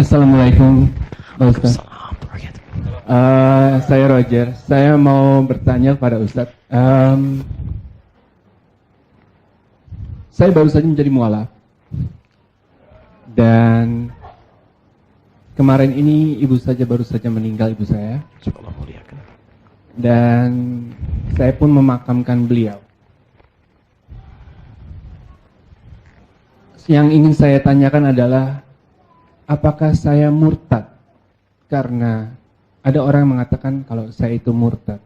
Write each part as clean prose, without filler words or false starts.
Assalamualaikum, Pak Ustaz. Saya Roger. Saya mau bertanya kepada Ustaz. Saya baru saja menjadi mualaf. Dan kemarin ini baru saja meninggal ibu saya. Dan saya pun memakamkan beliau. Yang ingin saya tanyakan adalah, apakah saya murtad? Karena ada orang mengatakan kalau saya itu murtad.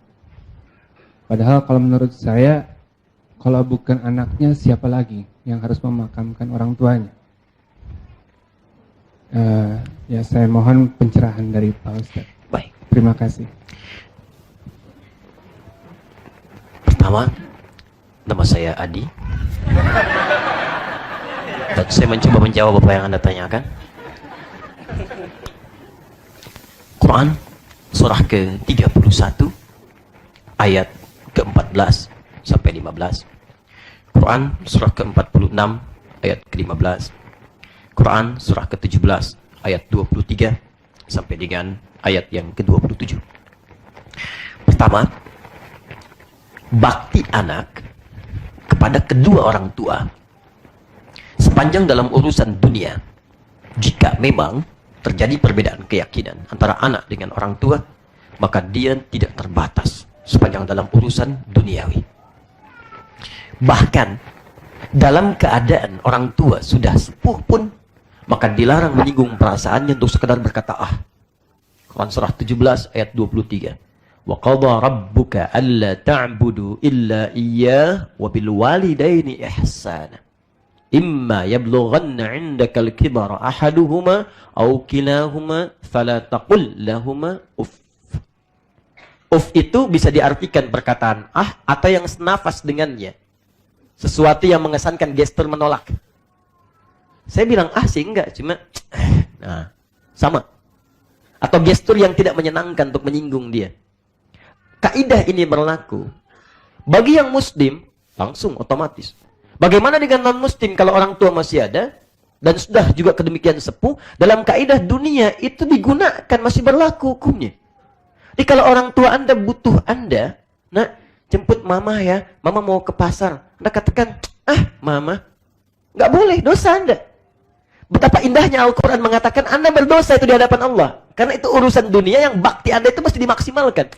Padahal kalau menurut saya, kalau bukan anaknya siapa lagi yang harus memakamkan orang tuanya? Ya, saya mohon pencerahan dari Pak Ustaz. Baik. Terima kasih. Pertama, nama saya Adi. Dan saya mencoba menjawab apa yang Anda tanyakan. Quran surah ke-31 ayat ke-14 sampai 15. Quran surah ke-46 ayat ke-15. Quran surah ke-17 ayat 23 sampai dengan ayat yang ke-27. Pertama, bakti anak kepada kedua orang tua sepanjang dalam urusan dunia, jika memang terjadi perbedaan keyakinan antara anak dengan orang tua, maka dia tidak terbatas sepanjang dalam urusan duniawi. Bahkan dalam keadaan orang tua sudah sepuh pun, maka dilarang menyinggung perasaannya untuk sekedar berkata Quran surah 17 ayat 23. Wa qadha rabbuka alla ta'budu illa iyyah wa bil walidaini ihsana. Imma yablughanna 'indaka al-kibara ahaduhuma aw kilahuma fala taqul lahumā uff. Uff itu bisa diartikan perkataan atau yang senafas dengannya. Sesuatu yang mengesankan gestur menolak. Saya bilang sih enggak, cuma nah, sama. Atau gestur yang tidak menyenangkan untuk menyinggung dia. Kaidah ini berlaku bagi yang muslim langsung otomatis. Bagaimana dengan non-muslim kalau orang tua masih ada dan sudah juga kedemikian sepuh, dalam kaidah dunia itu digunakan, masih berlaku hukumnya. Jadi kalau orang tua Anda butuh Anda, nak, jemput mama ya, mama mau ke pasar. Anda katakan, mama, nggak boleh, dosa Anda. Betapa indahnya Al-Quran mengatakan Anda berdosa itu di hadapan Allah. Karena itu urusan dunia yang bakti Anda itu mesti dimaksimalkan.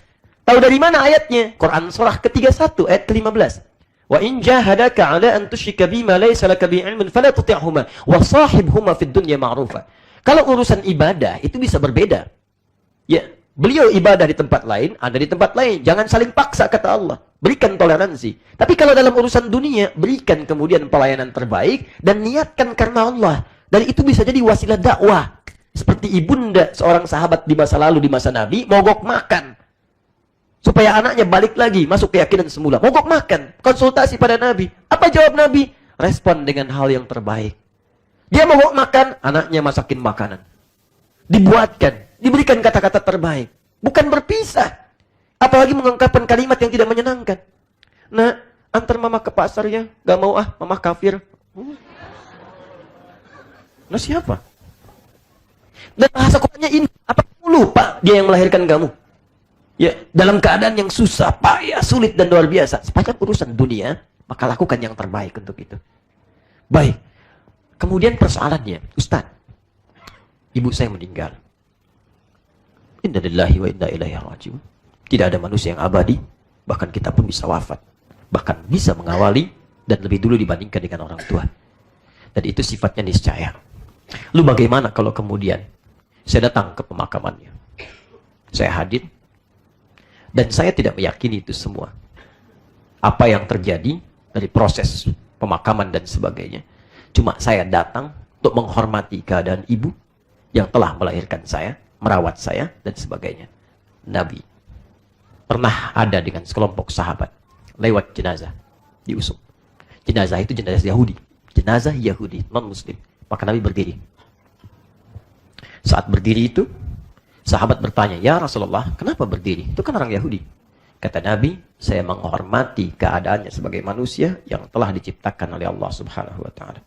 Tahu dari mana ayatnya? Quran surah ke-31 ayat ke-15. Wa in jahadaka 'ala an tusyrika bima laysa laka bihi 'ilmun fala tuti'huma wa shahibhuma fid dunya ma'rufa. Kalau urusan ibadah itu bisa berbeda. Ya, beliau ibadah di tempat lain, Anda di tempat lain. Jangan saling paksa kata Allah. Berikan toleransi. Tapi kalau dalam urusan dunia, berikan kemudian pelayanan terbaik dan niatkan karena Allah. Dan itu bisa jadi wasilah dakwah. Seperti ibunda seorang sahabat di masa lalu, di masa Nabi, mogok makan. Supaya anaknya balik lagi, masuk keyakinan semula. Mogok makan, konsultasi pada Nabi. Apa jawab Nabi? Respon dengan hal yang terbaik. Dia mogok makan, anaknya masakin makanan. Dibuatkan, diberikan kata-kata terbaik. Bukan berpisah. Apalagi mengungkapkan kalimat yang tidak menyenangkan. Nah, antar mama ke pasar ya. Gak mau mama kafir. Nah siapa? Dan bahasa Qurannya ini, apa kamu lupa dia yang melahirkan kamu? Ya, dalam keadaan yang susah, payah, sulit dan luar biasa. Sepanjang urusan dunia, maka lakukan yang terbaik untuk itu. Baik. Kemudian persoalannya, Ustaz, ibu saya meninggal. Inna lillahi wa inna ilaihi raji'un. Tidak ada manusia yang abadi, bahkan kita pun bisa wafat. Bahkan bisa mengawali dan lebih dulu dibandingkan dengan orang tua. Dan itu sifatnya niscaya. Lalu bagaimana kalau kemudian saya datang ke pemakamannya? Saya hadir. Dan saya tidak meyakini itu semua. Apa yang terjadi dari proses pemakaman dan sebagainya. Cuma saya datang untuk menghormati keadaan ibu yang telah melahirkan saya, merawat saya, dan sebagainya. Nabi pernah ada dengan sekelompok sahabat lewat jenazah diusung. Jenazah itu jenazah Yahudi. Jenazah Yahudi, non-muslim. Maka Nabi berdiri. Saat berdiri itu, sahabat bertanya, "Ya Rasulullah, kenapa berdiri? Itu kan orang Yahudi." Kata Nabi, "Saya menghormati keadaannya sebagai manusia yang telah diciptakan oleh Allah Subhanahu wa taala."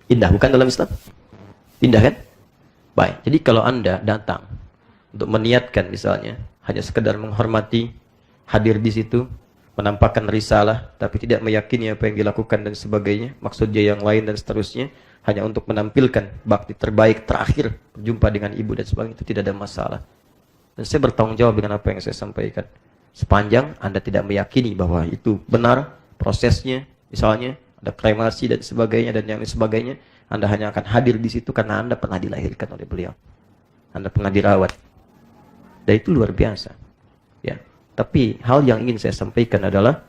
Indah bukan dalam Islam? Indah kan? Baik. Jadi kalau Anda datang untuk meniatkan misalnya hanya sekedar menghormati, hadir di situ, menampakkan risalah, tapi tidak meyakini apa yang dilakukan dan sebagainya, maksudnya yang lain dan seterusnya, hanya untuk menampilkan bakti terbaik terakhir berjumpa dengan ibu dan sebagainya, itu tidak ada masalah. Dan saya bertanggung jawab dengan apa yang saya sampaikan. Sepanjang Anda tidak meyakini bahwa itu benar prosesnya, misalnya ada kremasi dan sebagainya dan yang sebagainya, Anda hanya akan hadir di situ karena Anda pernah dilahirkan oleh beliau. Anda pernah dirawat. Dan itu luar biasa. Ya. Tapi hal yang ingin saya sampaikan adalah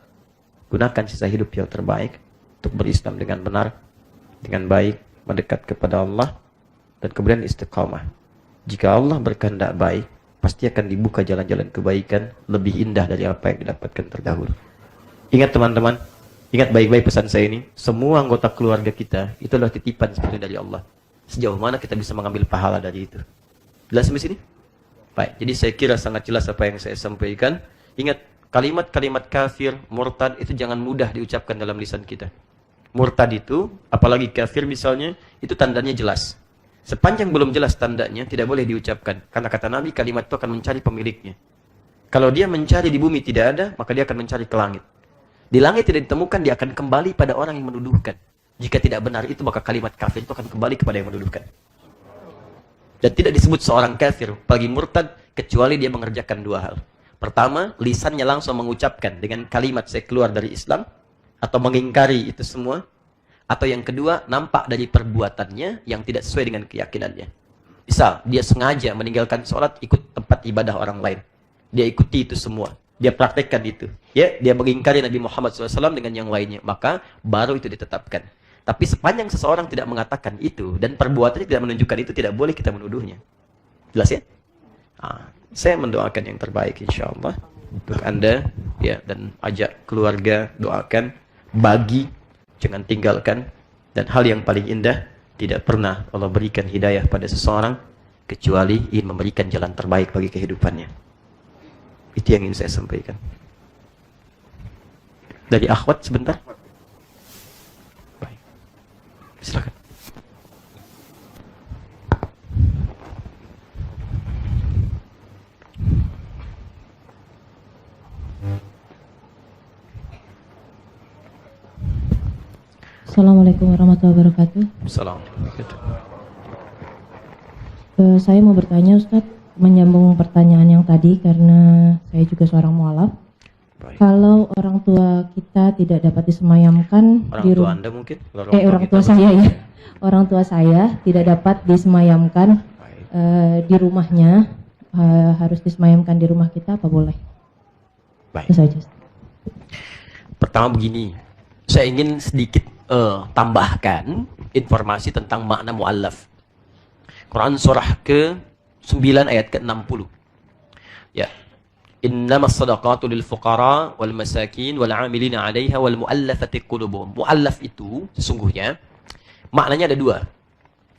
gunakan sisa hidup yang terbaik untuk berislam dengan benar, dengan baik, mendekat kepada Allah, dan kemudian istiqamah. Jika Allah berkehendak baik, pasti akan dibuka jalan-jalan kebaikan lebih indah dari apa yang didapatkan terdahulu. Ingat teman-teman, ingat baik-baik pesan saya ini, semua anggota keluarga kita itu adalah titipan sebenarnya dari Allah. Sejauh mana kita bisa mengambil pahala dari itu? Jelas sampai sini? Baik, jadi saya kira sangat jelas apa yang saya sampaikan. Ingat, kalimat-kalimat kafir, murtad itu jangan mudah diucapkan dalam lisan kita. Murtad itu, apalagi kafir misalnya, itu tandanya jelas. Sepanjang belum jelas tandanya, tidak boleh diucapkan. Karena kata Nabi, kalimat itu akan mencari pemiliknya. Kalau dia mencari di bumi tidak ada, maka dia akan mencari ke langit. Di langit tidak ditemukan, dia akan kembali pada orang yang menuduhkan. Jika tidak benar itu, maka kalimat kafir itu akan kembali kepada yang menuduhkan. Dan tidak disebut seorang kafir, apalagi murtad, kecuali dia mengerjakan dua hal. Pertama, lisannya langsung mengucapkan dengan kalimat saya keluar dari Islam, atau mengingkari itu semua. Atau yang kedua, nampak dari perbuatannya yang tidak sesuai dengan keyakinannya. Misal, dia sengaja meninggalkan sholat, ikut tempat ibadah orang lain. Dia ikuti itu semua. Dia praktekkan itu. Ya, dia mengingkari Nabi Muhammad SAW dengan yang lainnya. Maka, baru itu ditetapkan. Tapi sepanjang seseorang tidak mengatakan itu, dan perbuatannya tidak menunjukkan itu, tidak boleh kita menuduhnya. Jelas ya? Saya mendoakan yang terbaik insyaAllah untuk Anda, ya, dan ajak keluarga, doakan, bagi, jangan tinggalkan. Dan hal yang paling indah, tidak pernah Allah berikan hidayah pada seseorang kecuali ingin memberikan jalan terbaik bagi kehidupannya. Itu yang ingin saya sampaikan. Dari akhwat sebentar. Baik. Silakan. Assalamualaikum warahmatullahi wabarakatuh. Assalamualaikum. Saya mau bertanya Ustadz, menyambung pertanyaan yang tadi karena saya juga seorang mualaf. Baik. Kalau orang tua kita tidak dapat disemayamkan Orang di tua rumah, Anda mungkin? orang tua saya ya, orang tua saya tidak dapat disemayamkan di rumahnya, harus disemayamkan di rumah kita, apa boleh? Baik. Itu saja. Pertama begini, saya ingin sedikit tambahkan informasi tentang makna mu'allaf. Quran surah ke-9 ayat ke-60. Ya. Innamas sadaqatu lil fuqara wal masakin wal 'amilina 'alaiha wal mu'allafati qulubuhum. Mu'allaf itu sesungguhnya maknanya ada dua.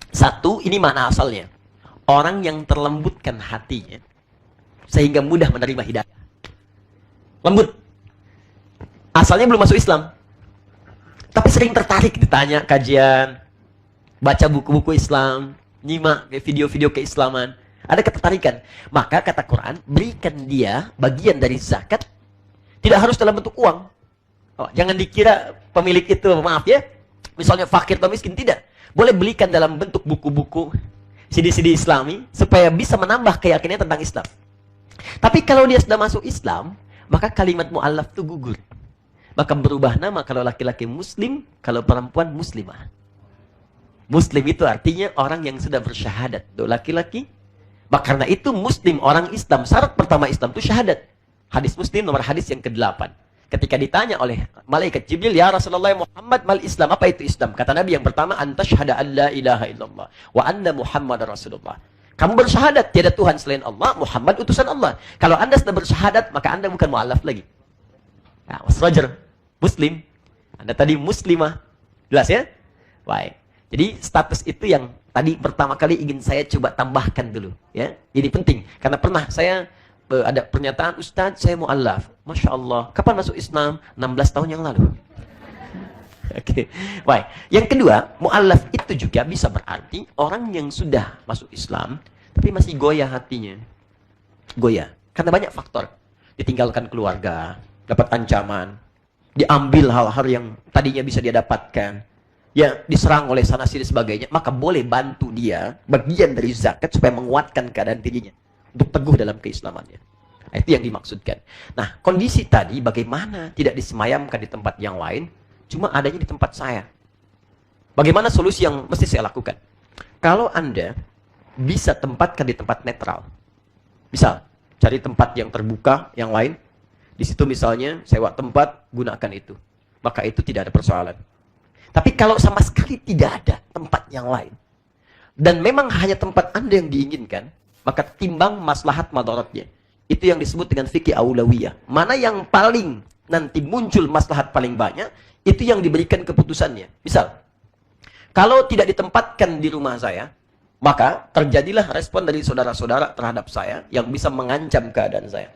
Satu, ini makna asalnya. Orang yang terlembutkan hatinya sehingga mudah menerima hidayah. Lembut. Asalnya belum masuk Islam. Tapi sering tertarik ditanya kajian, baca buku-buku Islam, nyimak video-video keislaman. Ada ketertarikan. Maka kata Quran, berikan dia bagian dari zakat. Tidak harus dalam bentuk uang. Jangan dikira pemilik itu, maaf ya, misalnya fakir atau miskin. Tidak. Boleh belikan dalam bentuk buku-buku, CD-CD Islami, supaya bisa menambah keyakinannya tentang Islam. Tapi kalau dia sudah masuk Islam, maka kalimat mu'allaf itu gugur. Maka berubah nama, kalau laki-laki muslim, kalau perempuan muslimah. Muslim itu artinya orang yang sudah bersyahadat. Untuk laki-laki, maka karena itu muslim, orang Islam. Syarat pertama Islam itu syahadat. Hadis Muslim nomor hadis yang ke-8. Ketika ditanya oleh malaikat Jibril, ya Rasulullah Muhammad mal Islam, apa itu Islam? Kata Nabi yang pertama, anta syahada an la ilaha illallah wa anna Muhammad Rasulullah. Kamu bersyahadat tiada Tuhan selain Allah, Muhammad utusan Allah. Kalau Anda sudah bersyahadat, maka Anda bukan mu'allaf lagi. Nah, Mas Roger, muslim. Anda tadi muslimah. Jelas ya? Baik. Jadi status itu yang tadi pertama kali ingin saya coba tambahkan dulu. Ya, ini penting. Karena pernah saya ada pernyataan, Ustadz saya mu'allaf. Masya Allah. Kapan masuk Islam? 16 tahun yang lalu. Oke, baik. Yang kedua, mu'allaf itu juga bisa berarti orang yang sudah masuk Islam, tapi masih goyah hatinya. Goyah. Karena banyak faktor. Ditinggalkan keluarga, dapat ancaman, diambil hal-hal yang tadinya bisa dia dapatkan, ya diserang oleh sana sini sebagainya, maka boleh bantu dia bagian dari zakat supaya menguatkan keadaan dirinya untuk teguh dalam keislamannya. Nah, itu yang dimaksudkan. Nah, kondisi tadi bagaimana tidak disemayamkan di tempat yang lain, cuma adanya di tempat saya. Bagaimana solusi yang mesti saya lakukan? Kalau Anda bisa tempatkan di tempat netral, misal cari tempat yang terbuka yang lain, di situ misalnya sewa tempat, gunakan itu, maka itu tidak ada persoalan. Tapi kalau sama sekali tidak ada tempat yang lain, dan memang hanya tempat Anda yang diinginkan, maka timbang maslahat madaratnya. Itu yang disebut dengan fikih aulawiyah. Mana yang paling nanti muncul maslahat paling banyak, itu yang diberikan keputusannya. Misal, kalau tidak ditempatkan di rumah saya, maka terjadilah respon dari saudara-saudara terhadap saya yang bisa mengancam keadaan saya.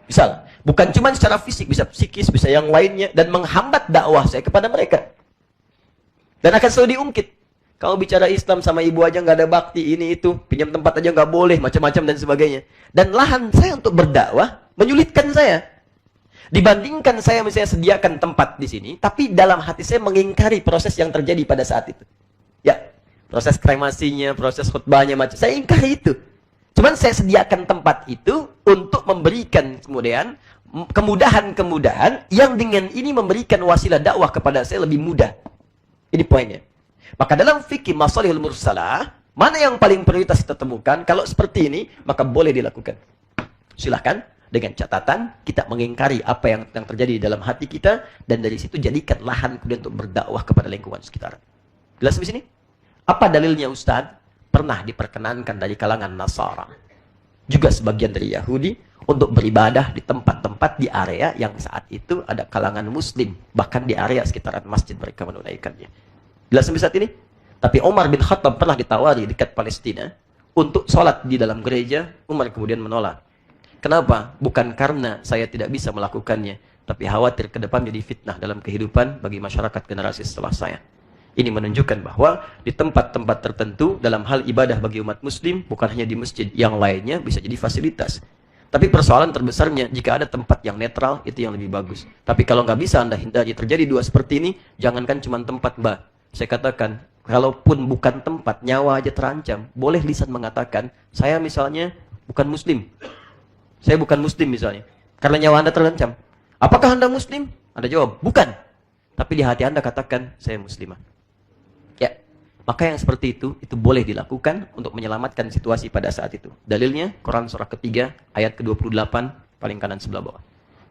Misal, bukan cuma secara fisik, bisa psikis, bisa yang lainnya, dan menghambat dakwah saya kepada mereka. Dan akan selalu diungkit. Kalau bicara Islam sama ibu aja nggak ada bakti, ini itu, pinjam tempat aja nggak boleh, macam-macam dan sebagainya. Dan lahan saya untuk berdakwah menyulitkan saya. Dibandingkan saya misalnya sediakan tempat di sini, tapi dalam hati saya mengingkari proses yang terjadi pada saat itu. Ya, proses kremasinya, proses khutbahnya, macam saya ingkari itu. Cuman saya sediakan tempat itu untuk memberikan kemudian kemudahan-kemudahan yang dengan ini memberikan wasilah dakwah kepada saya lebih mudah. Ini poinnya. Maka dalam fikih masalihul mursalah, mana yang paling prioritas kita temukan? Kalau seperti ini, maka boleh dilakukan. Silahkan, dengan catatan kita mengingkari apa yang terjadi di dalam hati kita, dan dari situ jadikan lahan kemudian untuk berdakwah kepada lingkungan sekitar. Jelas di sini? Apa dalilnya Ustaz? Pernah diperkenankan dari kalangan Nasara, juga sebagian dari Yahudi, untuk beribadah di tempat-tempat di area yang saat itu ada kalangan Muslim, bahkan di area sekitaran masjid mereka menunaikannya. Jelas sampai saat ini? Tapi Umar bin Khattab pernah ditawari dekat Palestina untuk sholat di dalam gereja. Umar kemudian menolak. Kenapa? Bukan karena saya tidak bisa melakukannya, tapi khawatir ke depan jadi fitnah dalam kehidupan bagi masyarakat generasi setelah saya. Ini menunjukkan bahwa di tempat-tempat tertentu dalam hal ibadah bagi umat muslim, bukan hanya di masjid, yang lainnya bisa jadi fasilitas. Tapi persoalan terbesarnya, jika ada tempat yang netral, itu yang lebih bagus. Tapi kalau nggak bisa Anda hindari terjadi dua seperti ini, jangankan cuma tempat, Mbak. Saya katakan, kalaupun bukan tempat, nyawa aja terancam. Boleh lisan mengatakan, saya misalnya bukan muslim. Saya bukan muslim misalnya. Karena nyawa Anda terancam. Apakah Anda muslim? Anda jawab, bukan. Tapi di hati Anda katakan, saya muslimah. Ya, maka yang seperti itu boleh dilakukan untuk menyelamatkan situasi pada saat itu. Dalilnya, Quran surah ketiga, ayat ke-28, paling kanan sebelah bawah.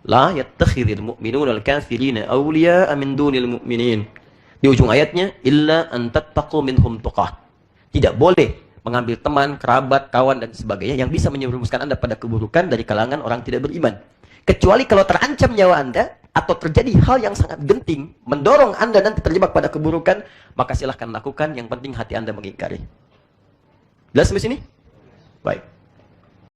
La yattakhidhul mu'minuna al-kafirina awliya'a min dunil mu'minin. Di ujung ayatnya, illa an tattaqu minhum tuqah. Tidak boleh mengambil teman, kerabat, kawan, dan sebagainya yang bisa menyerumuskan Anda pada keburukan dari kalangan orang tidak beriman. Kecuali kalau terancam nyawa Anda, atau terjadi hal yang sangat genting, mendorong Anda nanti terjebak pada keburukan, maka silahkan lakukan, yang penting hati Anda mengingkari. Jelas sampai sini? Baik.